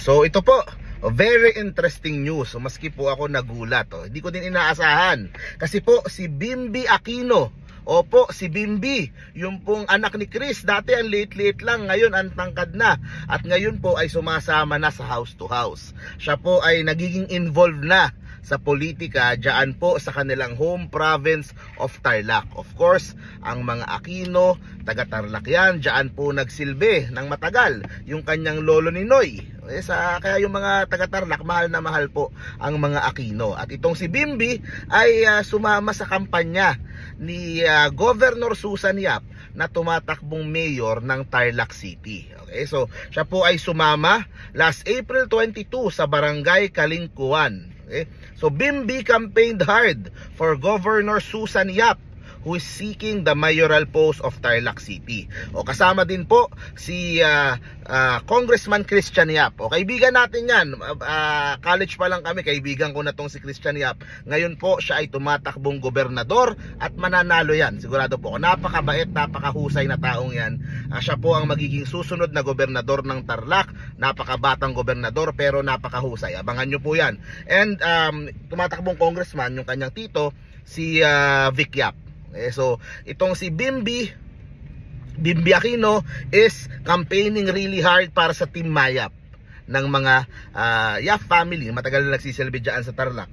So ito po, very interesting news. So, maski po ako nagulat, hindi ko din inaasahan. Kasi po si Bimby Aquino, opo, si Bimby, yung pong anak ni Chris, dati ang liit-liit lang, ngayon ang tangkad na. At ngayon po ay sumasama na sa house to house. Siya po ay nagiging involved na sa politika diyan po sa kanilang home province of Tarlac. Of course, ang mga Aquino, taga Tarlac yan, diyan po nagsilbi ng matagal yung kanyang lolo ni Noy. Kaya yung mga taga Tarlac, mahal na mahal po ang mga Aquino. At itong si Bimby ay sumama sa kampanya ni Governor Susan Yap na tumatakbong mayor ng Tarlac City. Okay, so siya po ay sumama last April 22 sa Barangay Kalingkuan. Okay? So Bimby campaigned hard for Governor Susan Yap, who is seeking the mayoral post of Tarlac City. O kasama din po si Congressman Christian Yap. O kaibigan natin yan. College pa lang kami, kaibigan ko na tong si Christian Yap. Ngayon po siya ay tumatakbong gobernador at mananalo yan. Sigurado po ako. Napakabait, napakahusay na taong yan. Siya po ang magiging susunod na gobernador ng Tarlac. Napakabatang gobernador pero napakahusay. Abangan nyo po yan. And tumatakbong congressman, yung kanyang tito, si Vic Yap. So itong si Bimby Aquino is campaigning really hard para sa Team Mayap ng mga Yap family, matagal na nagsisilbi dyan sa Tarlac.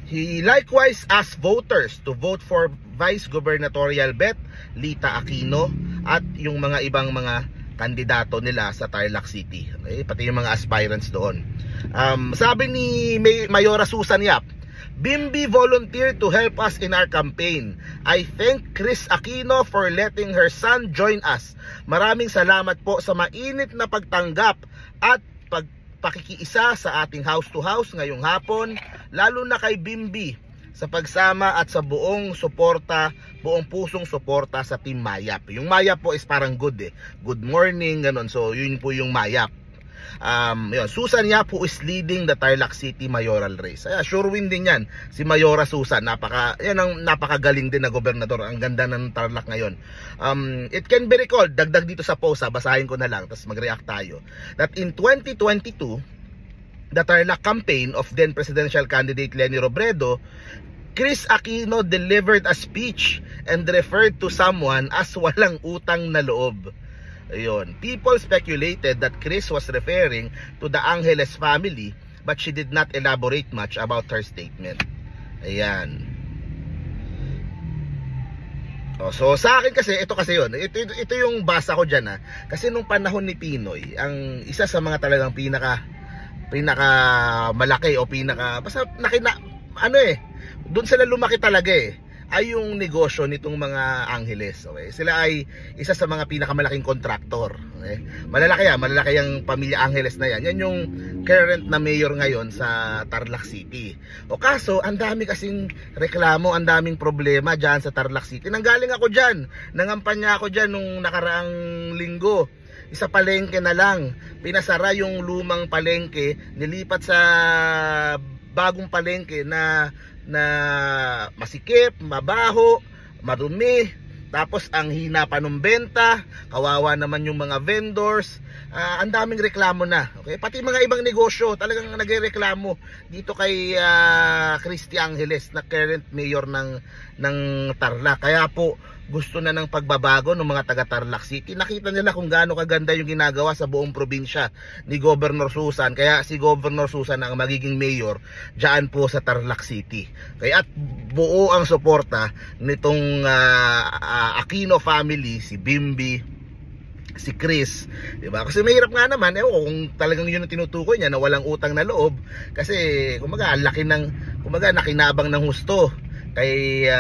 He likewise asked voters to vote for Vice Gubernatorial Bet Lita Aquino at yung mga ibang mga kandidato nila sa Tarlac City, okay? Pati yung mga aspirants doon. Sabi ni Mayora Susan Yap, Bimby volunteered to help us in our campaign. I thank Chris Aquino for letting her son join us. Maraming salamat po sa mainit na pagtanggap at pakikiisa sa ating house to house ngayong hapon, lalo na kay Bimby sa pagsama at sa buong pusong suporta sa Team Mayap. Yung Mayap po is parang good morning, ganun. So yun po yung Mayap. Yun, Susan Yap, who is leading the Tarlac City mayoral race. Sure win din yan si Mayora Susan. Yan ang napakagaling din na gobernador. Ang ganda ng Tarlac ngayon. It can be recalled, dagdag dito sa post, basahin ko na lang tapos mag-react tayo, that in 2022 the Tarlac campaign of then presidential candidate Leni Robredo, Chris Aquino delivered a speech and referred to someone as walang utang na loob. Ayun. People speculated that Chris was referring to the Angeles family, but she did not elaborate much about her statement. Ayan. So sa akin kasi, ito kasi yun. Ito yung basa ko dyan Kasi nung panahon ni Pinoy, ang isa sa mga talagang pinaka malaki o basta doon sila lumaki talaga ay yung negosyo nitong mga Angeles. Okay? Sila ay isa sa mga pinakamalaking kontraktor. Okay? Malalaki ang pamilya Angeles na yan. Yan yung current na mayor ngayon sa Tarlac City. O kaso, ang dami kasing reklamo, ang daming problema dyan sa Tarlac City. Nanggaling ako dyan. Nangampanya ako dyan nung nakaraang linggo. Isa palengke na lang. Pinasara yung lumang palengke. Nilipat sa bagong palengke na masikip, mabaho, marumi, tapos ang hina pa ng benta, kawawa naman yung mga vendors. Ang daming reklamo na, okay? Pati mga ibang negosyo talagang nagrereklamo dito kay Christy Angeles na current mayor ng Tarlac. Kaya po gusto na ng pagbabago ng mga taga Tarlac City. Nakita nila kung gaano kaganda yung ginagawa sa buong probinsya ni Governor Susan. Kaya si Governor Susan ang magiging mayor diyan po sa Tarlac City. Kaya at buo ang suporta nitong Aquino family, si Bimby, si Chris, diba? Kasi mahirap nga naman kung talagang yun ang tinutukoy niya na walang utang na loob. Kasi kumbaga nakinabang ng husto kay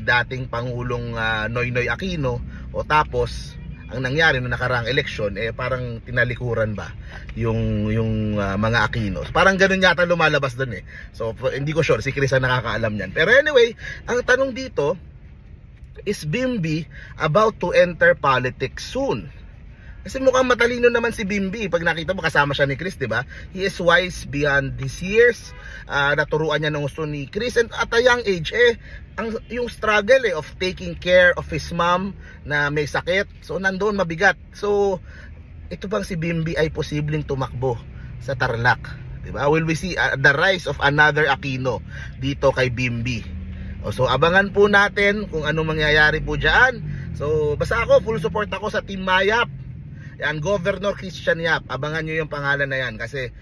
dating Pangulong Noynoy Aquino. O tapos ang nangyari noong nakaraang eleksyon parang tinalikuran ba yung mga Aquino. Parang ganun yata lumalabas doon So hindi ko sure, si Chris ang nakakaalam niyan. Pero anyway, ang tanong dito, is Bimby about to enter politics soon? Kasi mukhang matalino naman si Bimby. Pag nakita mo kasama siya ni Chris, diba? He is wise beyond his years. Naturuan niya ng gusto ni Chris. And at a young age, yung struggle of taking care of his mom na may sakit. So nandoon mabigat. So ito bang si Bimby ay posibleng tumakbo sa Tarlac? Diba? Will we see the rise of another Aquino dito kay Bimby? So abangan po natin kung ano mangyayari po dyan. So basta ako, full support ako sa Team Mayap. Yan, Governor Christian Yap. Abangan nyo yung pangalan na yan kasi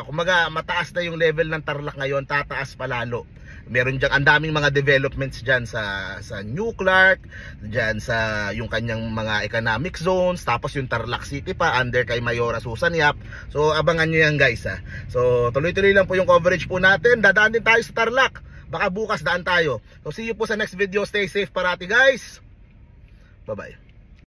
kumaga mataas na yung level ng Tarlac ngayon, tataas pa lalo. Meron dyan, ang daming mga developments dyan sa New Clark, dyan sa yung kanyang mga economic zones, tapos yung Tarlac City pa under kay Mayora Susan Yap. So abangan nyo yan guys ha. So tuloy-tuloy lang po yung coverage po natin. Dadaan din tayo sa Tarlac, baka bukas daan tayo. So see you po sa next video. Stay safe parati guys. Bye bye.